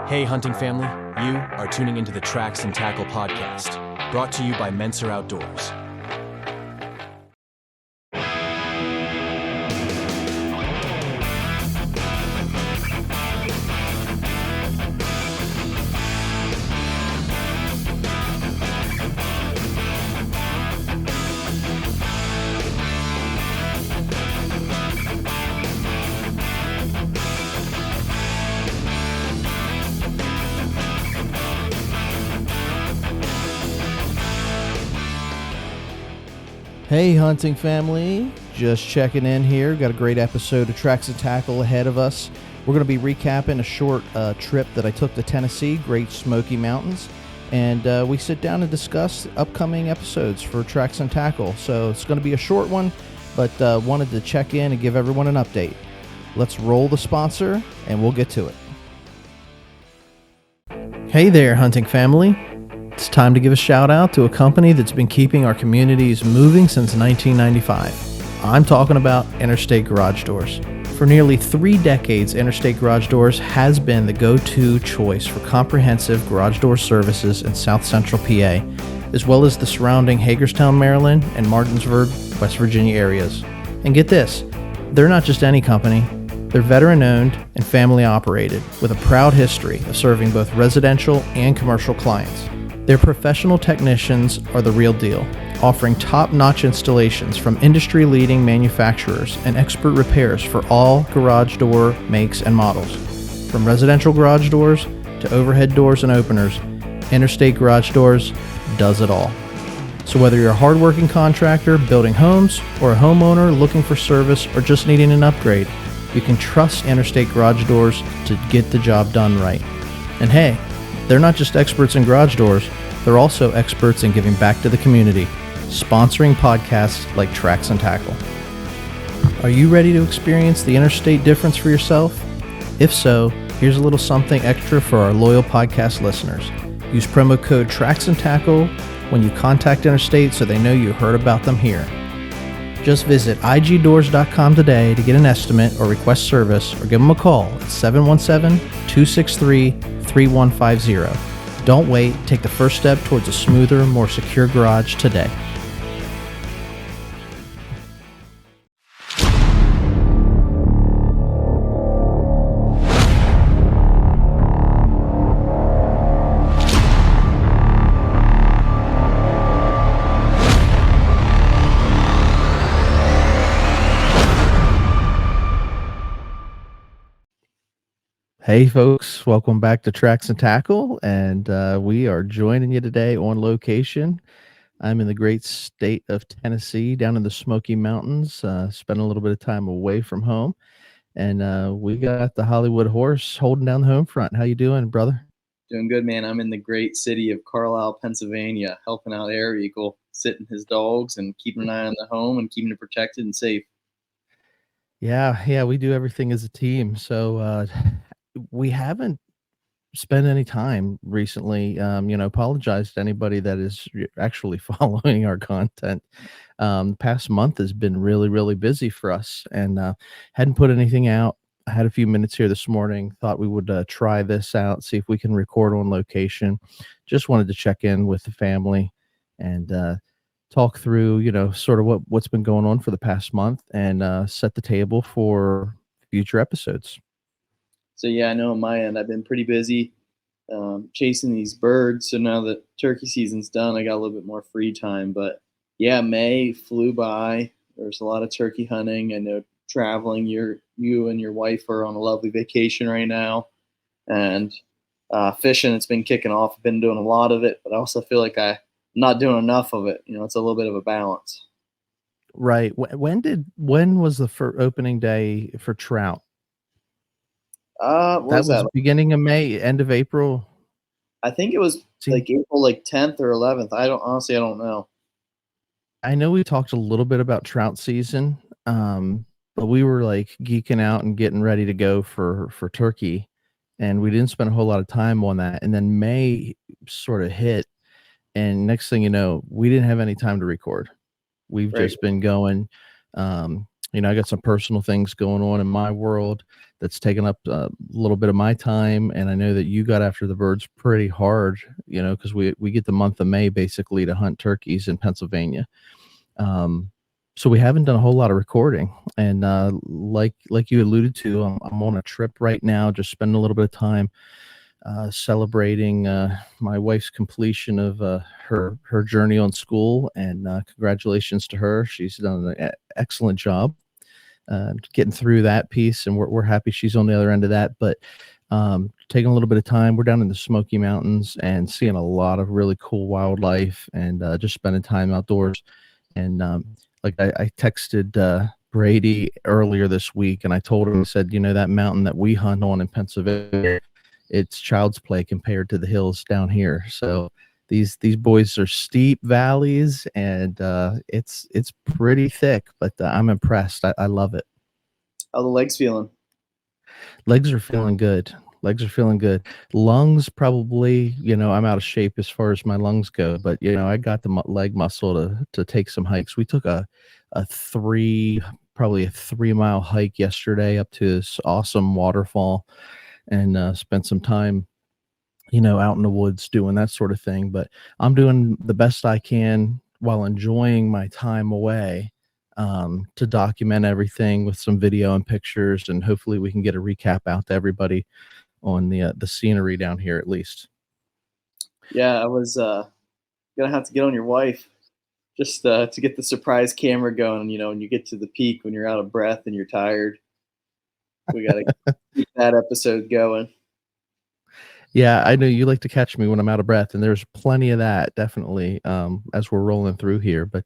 Hey, hunting family, you are tuning into the Tracks and Tackle podcast, brought to you by Menser Outdoors. Hey hunting family, just checking in here. Got a great episode of Tracks and Tackle ahead of us. We're going to be recapping a short trip that I took to Tennessee, Great Smoky Mountains, and we sit down and discuss upcoming episodes for Tracks and Tackle. So it's going to be a short one, but wanted to check in and give everyone an update. Let's roll the sponsor and we'll get to it. Hey there hunting family. It's time to give a shout out to a company that's been keeping our communities moving since 1995. I'm talking about Interstate Garage Doors. For nearly 3 decades, Interstate Garage Doors has been the go-to choice for comprehensive garage door services in South Central PA, as well as the surrounding Hagerstown, Maryland, and Martinsburg, West Virginia areas. And get this, they're not just any company. They're veteran-owned and family-operated, with a proud history of serving both residential and commercial clients. Their professional technicians are the real deal, offering top-notch installations from industry-leading manufacturers and expert repairs for all garage door makes and models. From residential garage doors to overhead doors and openers, Interstate Garage Doors does it all. So whether you're a hardworking contractor building homes or a homeowner looking for service or just needing an upgrade, you can trust Interstate Garage Doors to get the job done right. And hey, they're not just experts in garage doors, they're also experts in giving back to the community, sponsoring podcasts like Tracks and Tackle. Are you ready to experience the Interstate difference for yourself? If so, here's a little something extra for our loyal podcast listeners. Use promo code Tracks and Tackle when you contact Interstate so they know you heard about them here. Just visit igdoors.com today to get an estimate or request service, or give them a call at 717-263-3150. Don't wait. Take the first step towards a smoother, more secure garage today. Hey folks, welcome back to Tracks and Tackle, and we are joining you today on location. I'm in the great state of Tennessee, down in the Smoky Mountains, spent a little bit of time away from home, and we got the Hollywood Horse holding down the home front. How you doing, brother? Doing good, man. I'm in the great city of Carlisle, Pennsylvania, helping out Air Eagle, sitting his dogs and keeping an eye on the home and keeping it protected and safe. Yeah, we do everything as a team, so we haven't spent any time recently. Apologize to anybody that is actually following our content. Past month has been really, really busy for us, and hadn't put anything out. I had a few minutes here this morning. Thought we would try this out, see if we can record on location. Just wanted to check in with the family and talk through, sort of what's been going on for the past month, and set the table for future episodes. So yeah, I know on my end, I've been pretty busy chasing these birds. So now that turkey season's done, I got a little bit more free time. But yeah, May flew by. There's a lot of turkey hunting. I know traveling. You and your wife are on a lovely vacation right now, and fishing. It's been kicking off. I've been doing a lot of it, but I also feel like I'm not doing enough of it. It's a little bit of a balance. Right. When was the opening day for trout? What was that? Beginning of May, end of April. I think it was like April 10th or 11th. I don't know. I know we talked a little bit about trout season, but we were like geeking out and getting ready to go for turkey, and we didn't spend a whole lot of time on that. And then May sort of hit, and next thing you know, we didn't have any time to record. We've just been going. I got some personal things going on in my world that's taken up a little bit of my time, and I know that you got after the birds pretty hard, because we get the month of May basically to hunt turkeys in Pennsylvania. Um, so we haven't done a whole lot of recording, and like you alluded to, I'm on a trip right now, just spending a little bit of time celebrating my wife's completion of her journey on school, and congratulations to her. She's done an excellent job getting through that piece, and we're happy she's on the other end of that. But taking a little bit of time, we're down in the Smoky Mountains and seeing a lot of really cool wildlife, and just spending time outdoors. And like I texted Brady earlier this week, and I told him, I said, that mountain that we hunt on in Pennsylvania, it's child's play compared to the hills down here. So these boys are steep valleys, and it's pretty thick, but I'm impressed. I love it. How the legs feeling? Legs are feeling good. Legs are feeling good. Lungs, probably, I'm out of shape as far as my lungs go, but I got the leg muscle to take some hikes. We took probably a 3 mile hike yesterday up to this awesome waterfall, and spent some time, out in the woods doing that sort of thing. But I'm doing the best I can while enjoying my time away, to document everything with some video and pictures, and hopefully we can get a recap out to everybody on the scenery down here at least. Yeah, I was gonna have to get on your wife just to get the surprise camera going. When you get to the peak, when you're out of breath and you're tired, we gotta keep that episode going. Yeah, I know you like to catch me when I'm out of breath, and there's plenty of that, definitely, as we're rolling through here. But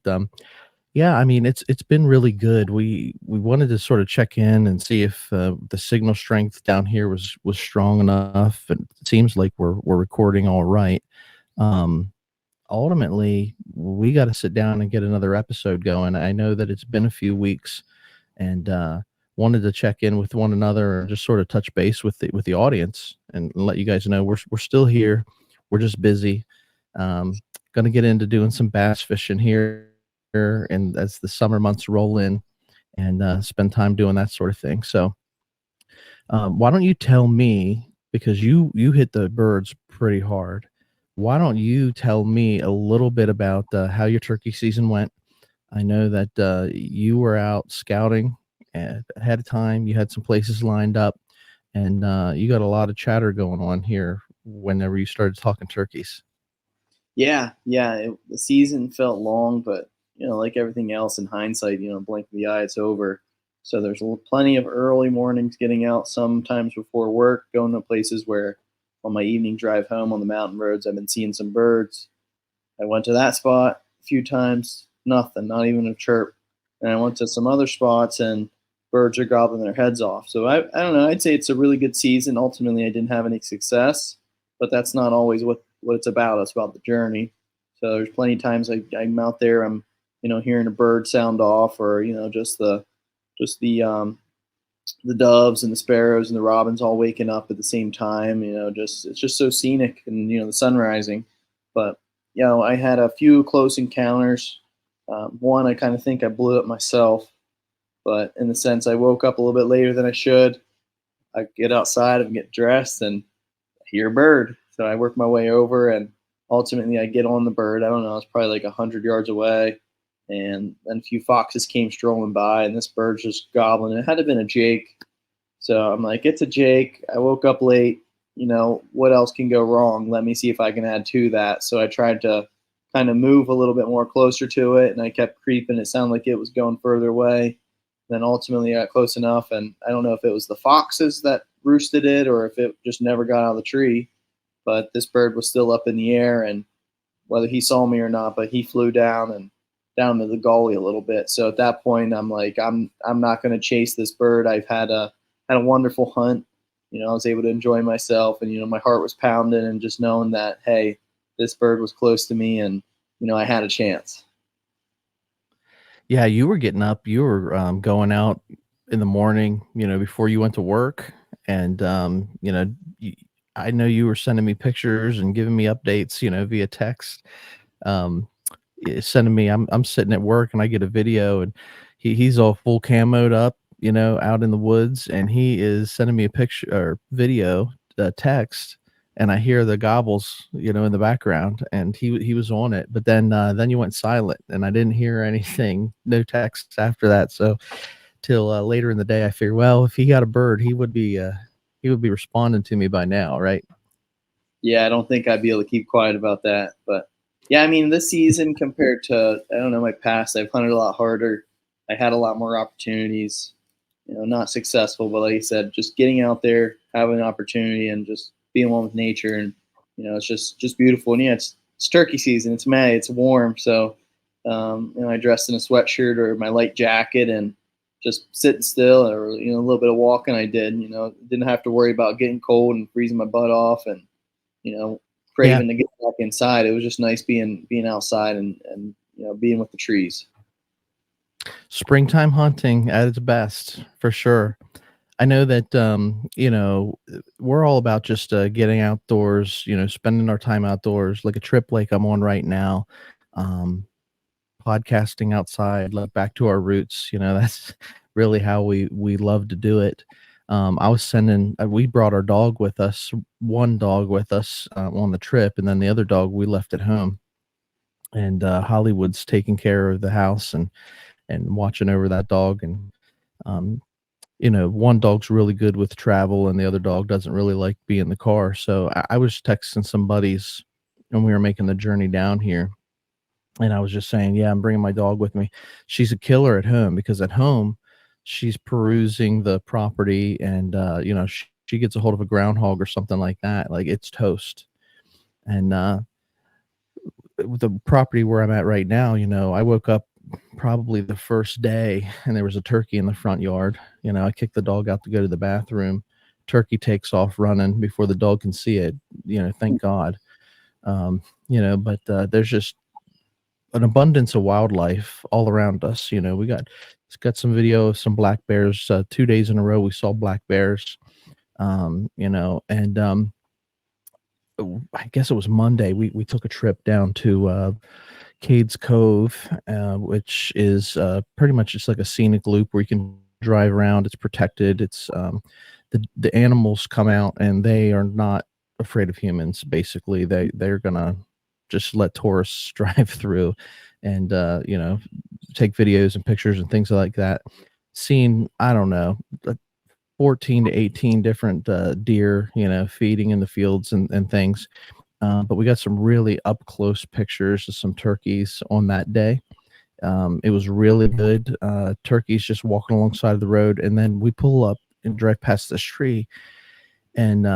yeah, I mean, it's been really good. We wanted to sort of check in and see if the signal strength down here was strong enough, and it seems like we're recording all right. Um, Ultimately, we got to sit down and get another episode going. I know that it's been a few weeks, and wanted to check in with one another and just sort of touch base with the audience, and let you guys know we're still here. We're just busy. Going to get into doing some bass fishing here, and as the summer months roll in, and spend time doing that sort of thing. So why don't you tell me, because you hit the birds pretty hard, why don't you tell me a little bit about how your turkey season went? I know that you were out scouting ahead of time. You had some places lined up, and you got a lot of chatter going on here whenever you started talking turkeys. Yeah. The season felt long, but like everything else in hindsight, blink of the eye, it's over. So there's plenty of early mornings getting out, sometimes before work, going to places where on my evening drive home on the mountain roads, I've been seeing some birds. I went to that spot a few times, nothing, not even a chirp. And I went to some other spots, and birds are gobbling their heads off. So I don't know. I'd say it's a really good season. Ultimately, I didn't have any success, but that's not always what it's about. It's about the journey. So there's plenty of times I'm out there, I'm hearing a bird sound off, or just the doves and the sparrows and the robins all waking up at the same time. Just it's just so scenic, and the sun rising. But I had a few close encounters. One, I kind of think I blew it myself, but in the sense I woke up a little bit later than I should. I get outside and get dressed and hear a bird. So I work my way over, and ultimately I get on the bird. I don't know, it's probably like 100 yards away. And then a few foxes came strolling by, and this bird's just gobbling. It had to have been a jake. So I'm like, it's a jake. I woke up late. What else can go wrong? Let me see if I can add to that. So I tried to kind of move a little bit more closer to it, and I kept creeping. It sounded like it was going further away. Then ultimately I got close enough, and I don't know if it was the foxes that roosted it or if it just never got out of the tree. But this bird was still up in the air, and whether he saw me or not, but he flew down and down to the gully a little bit. So at that point, I'm like, I'm not going to chase this bird. I've had a wonderful hunt. I was able to enjoy myself, and my heart was pounding, and just knowing that, hey, this bird was close to me, and I had a chance. Yeah, you were getting up. You were going out in the morning, before you went to work, and I know you were sending me pictures and giving me updates, via text. Um, sending me. I'm sitting at work, and I get a video, and he's all full camoed up, out in the woods, and he is sending me a picture or video, text, and I hear the gobbles, in the background, and he was on it. But then you went silent, and I didn't hear anything, no texts after that. So till later in the day, I figured, well, if he got a bird, he would be responding to me by now, right? Yeah, I don't think I'd be able to keep quiet about that. But yeah, I mean, this season compared to, I don't know, my past, I've hunted a lot harder. I had a lot more opportunities. Not successful, but like I said, just getting out there, having an opportunity, and just being one with nature, and it's just beautiful. And yeah, it's turkey season. It's May. It's warm, so I dressed in a sweatshirt or my light jacket and just sitting still, or a little bit of walking. I did. Didn't have to worry about getting cold and freezing my butt off, and Yeah. craving to get back inside. It was just nice being outside and being with the trees. Springtime hunting at its best, for sure. I know that, we're all about just getting outdoors, spending our time outdoors, like a trip like I'm on right now. Um, Podcasting outside, like back to our roots. That's really how we love to do it. I was sending, we brought our dog with us, one dog with us on the trip, and then the other dog we left at home. And Hollywood's taking care of the house and watching over that dog. And um, one dog's really good with travel, and the other dog doesn't really like being in the car. So I was texting some buddies, and we were making the journey down here. And I was just saying, yeah, I'm bringing my dog with me. She's a killer at home, because at home, she's perusing the property, and, she gets a hold of a groundhog or something like that. Like, it's toast. And with the property where I'm at right now, I woke up probably the first day, and there was a turkey in the front yard. I kicked the dog out to go to the bathroom. Turkey takes off running before the dog can see it. Thank God. But there's just an abundance of wildlife all around us. It's got some video of some black bears. 2 days in a row, we saw black bears. And I guess it was Monday. We took a trip down to Cades Cove, which is pretty much just like a scenic loop where you can drive around. It's protected. It's the animals come out, and they are not afraid of humans. Basically, they're gonna just let tourists drive through, and take videos and pictures and things like that. Seen, I don't know, 14 to 18 different deer, feeding in the fields and things. But we got some really up close pictures of some turkeys on that day. It was really good. Turkeys just walking alongside of the road, and then we pull up and drive past this tree, and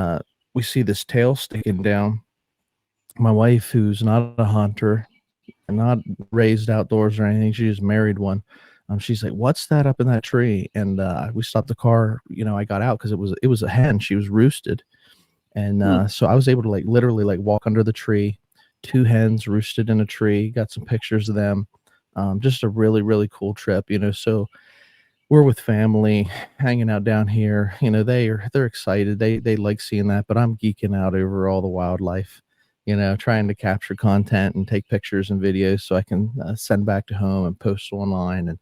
we see this tail sticking down. My wife, who's not a hunter and not raised outdoors or anything, she just married one. She's like, "What's that up in that tree?" And we stopped the car. I got out because it was a hen. She was roosted. And so I was able to literally walk under the tree. Two hens roosted in a tree. Got some pictures of them. Just a really, really cool trip. So we're with family, hanging out down here. They're excited. They like seeing that, but I'm geeking out over all the wildlife. Trying to capture content and take pictures and videos so I can send back to home and post online,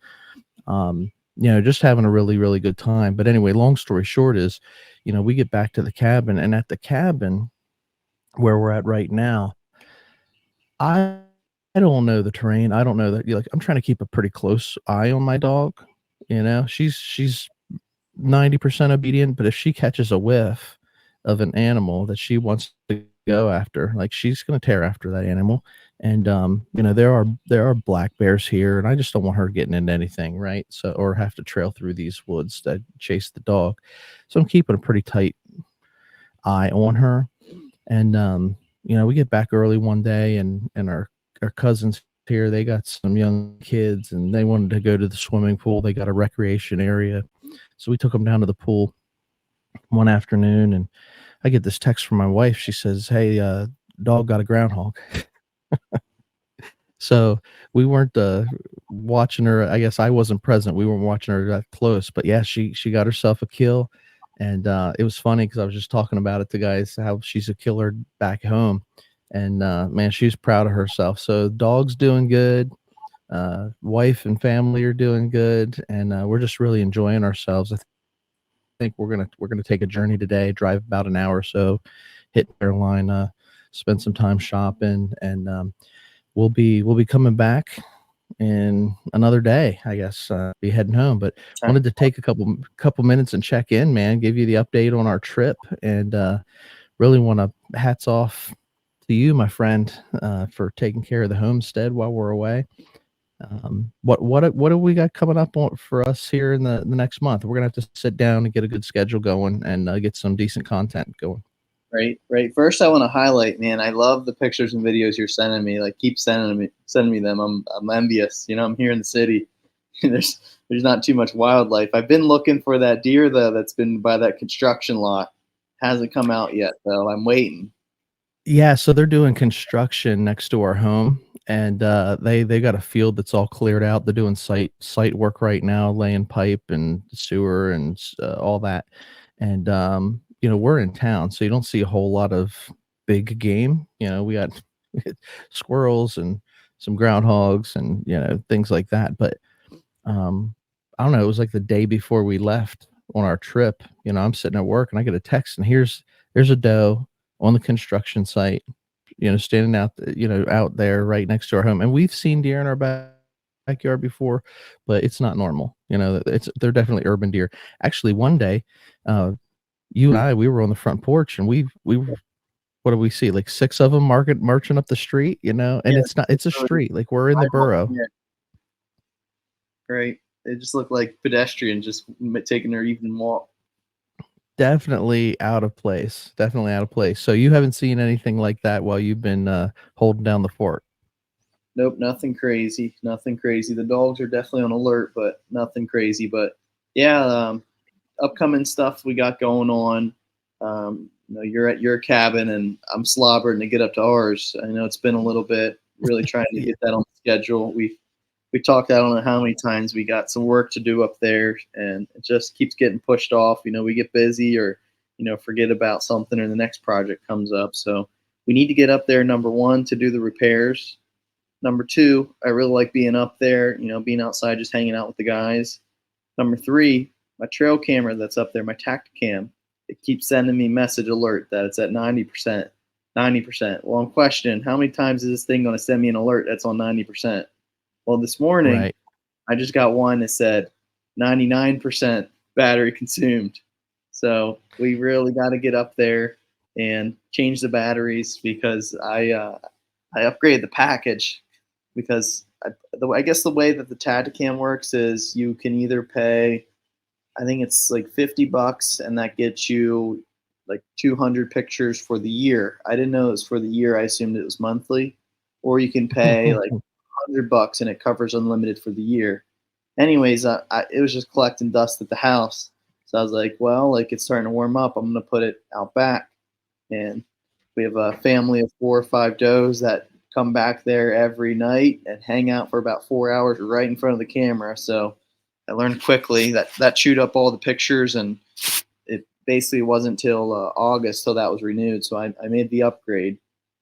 and just having a really, really good time. But anyway, long story short is, we get back to the cabin, and at the cabin where we're at right now, I I don't know the terrain. I don't know that, I'm trying to keep a pretty close eye on my dog. She's 90% obedient, but if she catches a whiff of an animal that she wants to go after, she's going to tear after that animal. And there are black bears here, and I just don't want her getting into anything, right? So, or have to trail through these woods to chase the dog. So I'm keeping a pretty tight eye on her. And we get back early one day, and our cousins here, they got some young kids, and they wanted to go to the swimming pool. They got a recreation area, so we took them down to the pool one afternoon. And I get this text from my wife. She says, "Hey, dog got a groundhog." So we weren't watching her. I guess I wasn't present. We weren't watching her that close, but yeah, she got herself a kill. And it was funny because I was just talking about it to guys, how she's a killer back home. And man, she was proud of herself. So dog's doing good. Wife and family are doing good, and we're just really enjoying ourselves. I think we're gonna take a journey today, drive about an hour or so, hit Carolina, spend some time shopping, and we'll be coming back in another day, I guess. Be heading home, but wanted to take a couple minutes and check in, man. Give you the update on our trip, and really want to hats off to you, my friend, for taking care of the homestead while we're away. What do we got coming up for us here in the next month? We're gonna have to sit down and get a good schedule going and get some decent content going. Right, right. First, I want to highlight, man. I love the pictures and videos you're sending me. Like, keep sending me them. I'm envious. I'm here in the city. There's not too much wildlife. I've been looking for that deer though. That's been by that construction lot. Hasn't come out yet though. I'm waiting. Yeah, so they're doing construction next to our home, and they got a field that's all cleared out. They're doing site work right now, laying pipe and sewer and all that. And we're in town, so you don't see a whole lot of big game. We got squirrels and some groundhogs and things like that. But I don't know. It was like the day before we left on our trip. I'm sitting at work and I get a text, and here's a doe on the construction site, standing out there right next to our home. And we've seen deer in our backyard before, but it's not normal. They're definitely urban deer. Actually, one day, you and we were on the front porch, and we what do we see? Like six of them marching up the street, and Yeah, it's a street. Like we're in the borough. right. They just look like pedestrians just taking their evening walk. Definitely out of place. Definitely out of place. So you haven't seen anything like that while you've been holding down the fort. Nope, nothing crazy. Nothing crazy. The dogs are definitely on alert, but nothing crazy. But yeah, upcoming stuff we got going on. You're at your cabin and I'm slobbering to get up to ours. I know it's been a little bit, really trying to get that on the schedule. We talked, I don't know how many times. We got some work to do up there, and it just keeps getting pushed off. We get busy or forget about something, or the next project comes up. So we need to get up there, number one, to do the repairs. Number two, I really like being up there, being outside, just hanging out with the guys. Number three, my trail camera that's up there, my Tacticam, it keeps sending me message alert that it's at 90%. 90%. Well, I'm questioning, how many times is this thing going to send me an alert that's on 90%? Well, this morning, Right. I just got one that said 99% battery consumed. So we really got to get up there and change the batteries, because I upgraded the package, because I guess the way that the Tacticam works is you can either pay, I think it's like $50, and that gets you like 200 pictures for the year. I didn't know it was for the year. I assumed it was monthly. Or you can pay like $100 and it covers unlimited for the year. Anyways, it was just collecting dust at the house. So I was like, well, like it's starting to warm up. I'm going to put it out back. And we have a family of 4 or 5 does that come back there every night and hang out for about 4 hours right in front of the camera. So I learned quickly that chewed up all the pictures, and it basically wasn't till August till that was renewed. So I made the upgrade.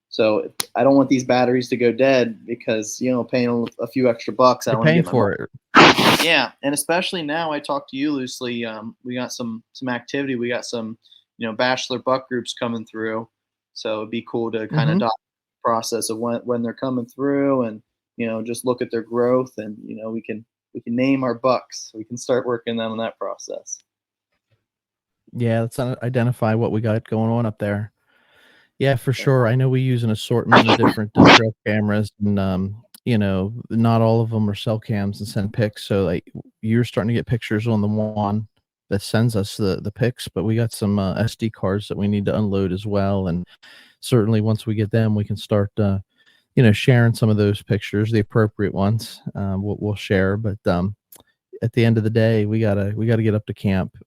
So I don't want these batteries to go dead, because paying a few extra bucks, I You're want to paying get my for it. Yeah, and especially now, I talked to you loosely. We got some activity. We got some bachelor buck groups coming through, so it'd be cool to kind of Mhm. document the process of when they're coming through, and just look at their growth, and we can name our bucks. We can start working on that process. Yeah, let's identify what we got going on up there. Yeah, for sure. I know we use an assortment of different trail cameras, and not all of them are cell cams and send pics. So like you're starting to get pictures on the one that sends us the pics, but we got some SD cards that we need to unload as well. And certainly once we get them, we can start sharing some of those pictures, the appropriate ones. We'll share, but at the end of the day, we gotta get up to camp.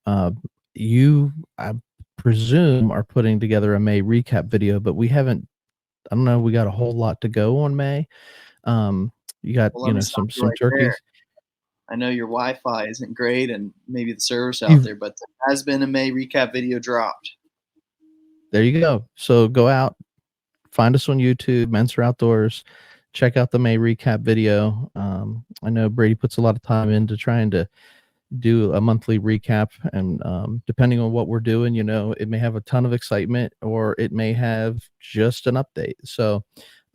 You, I presume, are putting together a May recap video, but we haven't. I don't know. We got a whole lot to go on May. You got Well, let me stop you some right there. turkeys. I know your Wi-Fi isn't great, and maybe the service out You've there, but there has been a May recap video dropped. There you go. So go out, find us on YouTube, Mentor Outdoors. check out the May recap video. I know Brady puts a lot of time into trying to do a monthly recap, and depending on what we're doing, it may have a ton of excitement or it may have just an update. So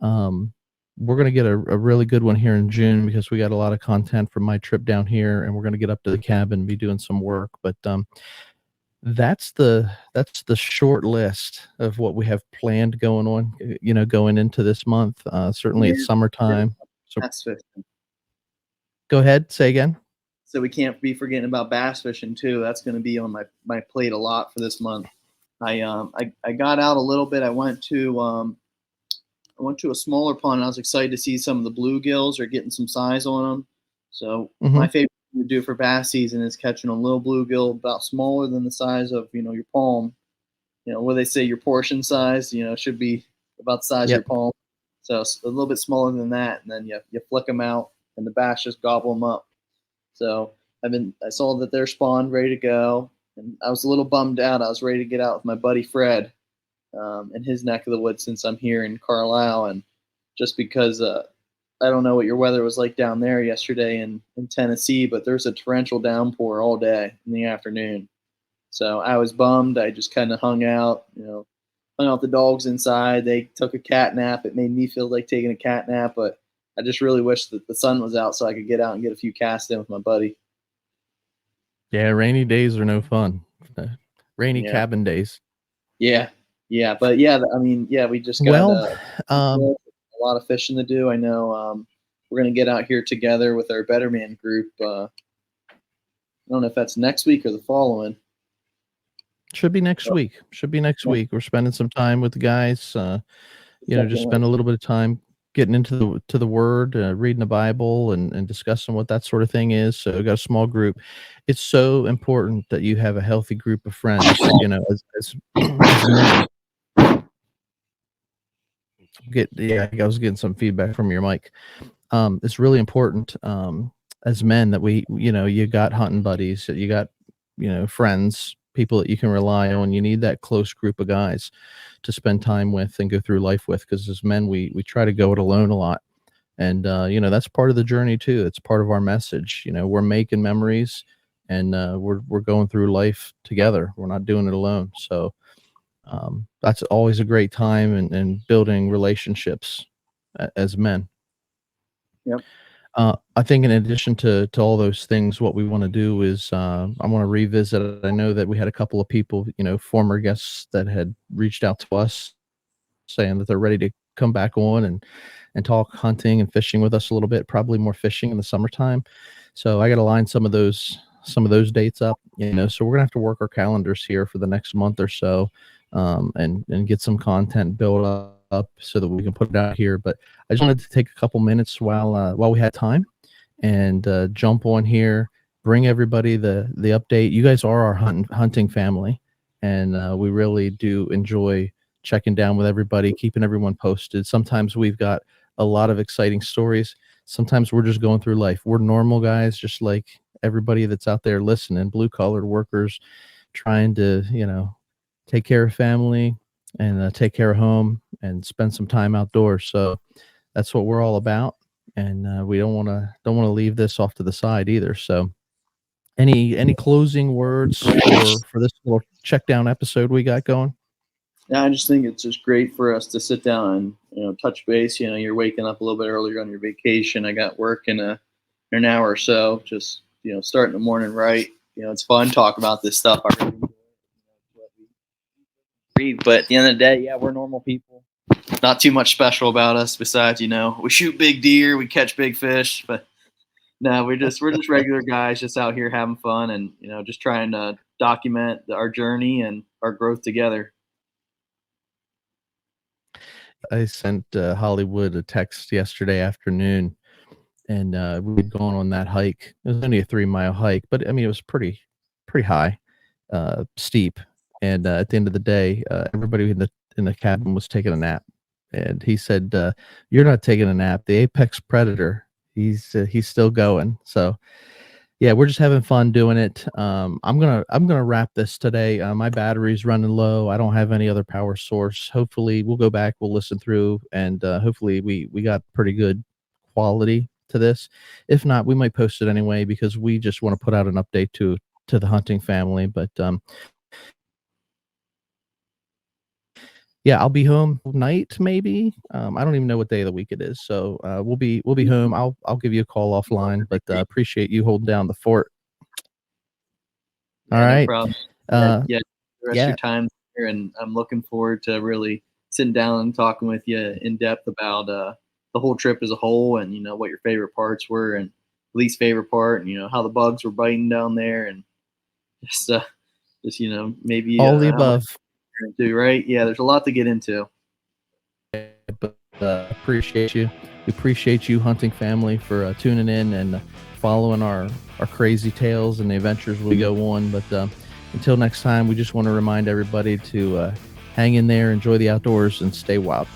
we're going to get a really good one here in June because we got a lot of content from my trip down here, and we're going to get up to the cabin and be doing some work. But that's the short list of what we have planned going on, going into this month. Certainly it's Yeah, summertime. So bass fishing. go ahead, say again. So we can't be forgetting about bass fishing too. That's going to be on my plate a lot for this month. I got out a little bit. I went to a smaller pond. And I was excited to see some of the bluegills are getting some size on them. So Hmm. my favorite thing to do for bass season is catching a little bluegill about smaller than the size of your palm. What they say your portion size should be about the size of your Yep. palm. So it's a little bit smaller than that, and then you flick them out, and the bass just gobble them up. So I saw that they're spawned, ready to go, and I was a little bummed out. I was ready to get out with my buddy Fred, in his neck of the woods since I'm here in Carlisle, and just because I don't know what your weather was like down there yesterday in Tennessee, but there's a torrential downpour all day in the afternoon. So I was bummed. I just kind of hung out the dogs inside. They took a cat nap. It made me feel like taking a cat nap, but I just really wish that the sun was out so I could get out and get a few casts in with my buddy. Yeah, rainy days are no fun. Rainy Yeah, cabin days. yeah, yeah. But yeah, I mean, yeah, we just got Well, um, a lot of fishing to do. I know we're gonna get out here together with our Better Man group. I don't know if that's next week or the following. should be next So, week. Should be next yeah, week. We're spending some time with the guys. Just definitely. spend a little bit of time getting into the Word, reading the Bible, and discussing what that sort of thing is. So we got a small group. It's so important that you have a healthy group of friends. As as men. Yeah, I was getting some feedback from your mic. It's really important as men that you got hunting buddies, that you got friends, people that you can rely on. You need that close group of guys to spend time with and go through life with, because as men we try to go it alone a lot, and that's part of the journey too. It's part of our message. We're making memories, and we're going through life together. We're not doing it alone. So that's always a great time, and building relationships as men. Yep. I think in addition to all those things, what we want to do is I want to revisit it. I know that we had a couple of people, former guests that had reached out to us saying that they're ready to come back on and talk hunting and fishing with us a little bit, probably more fishing in the summertime. So I got to line some of those dates up, so we're gonna have to work our calendars here for the next month or so, and get some content built up so that we can put it out here. But I just wanted to take a couple minutes while we had time, and jump on here, bring everybody the update. You guys are our hunting family, and we really do enjoy checking down with everybody, keeping everyone posted. Sometimes we've got a lot of exciting stories. Sometimes we're just going through life. We're normal guys, just like everybody that's out there listening, blue collar workers, trying to take care of family, and take care of home, and spend some time outdoors. So that's what we're all about, and we don't want to leave this off to the side either. So any closing words for this little check down episode we got going? Yeah, I just think it's just great for us to sit down and touch base. You're waking up a little bit earlier on your vacation. I got work in an hour or so. Just starting the morning right. It's fun talk about this stuff. I really enjoy it. What we breathe. But at the end of the day, yeah, we're normal people. Not too much special about us besides we shoot big deer, we catch big fish, but no, we're just regular guys, just out here having fun, and just trying to document our journey and our growth together. I sent Hollywood a text yesterday afternoon, and we'd gone on that hike. It was only a 3 mile hike, but I mean it was pretty high, steep. And at the end of the day, everybody in the cabin was taking a nap, and he said, "You're not taking a nap. The apex predator, he's still going." So Yeah, we're just having fun doing it. I'm gonna wrap this today. My battery's running low. I don't have any other power source. Hopefully, we'll go back. We'll listen through, and hopefully, we got pretty good quality to this. If not, we might post it anyway because we just want to put out an update to the hunting family. But yeah, I'll be home night maybe. I don't even know what day of the week it is, so we'll be home. I'll give you a call offline, but appreciate you holding down the fort. All Yeah, no right. problem. Yeah, Uh, yeah, the rest of yeah, your time here, and I'm looking forward to really sitting down and talking with you in depth about the whole trip as a whole, and what your favorite parts were, and least favorite part, and how the bugs were biting down there, and just maybe all the how much above. you're into, right? Yeah, there's a lot to get into. But appreciate you. We appreciate you, hunting family, for tuning in and following our crazy tales and the adventures we go on. But until next time, we just want to remind everybody to hang in there, enjoy the outdoors, and stay wild.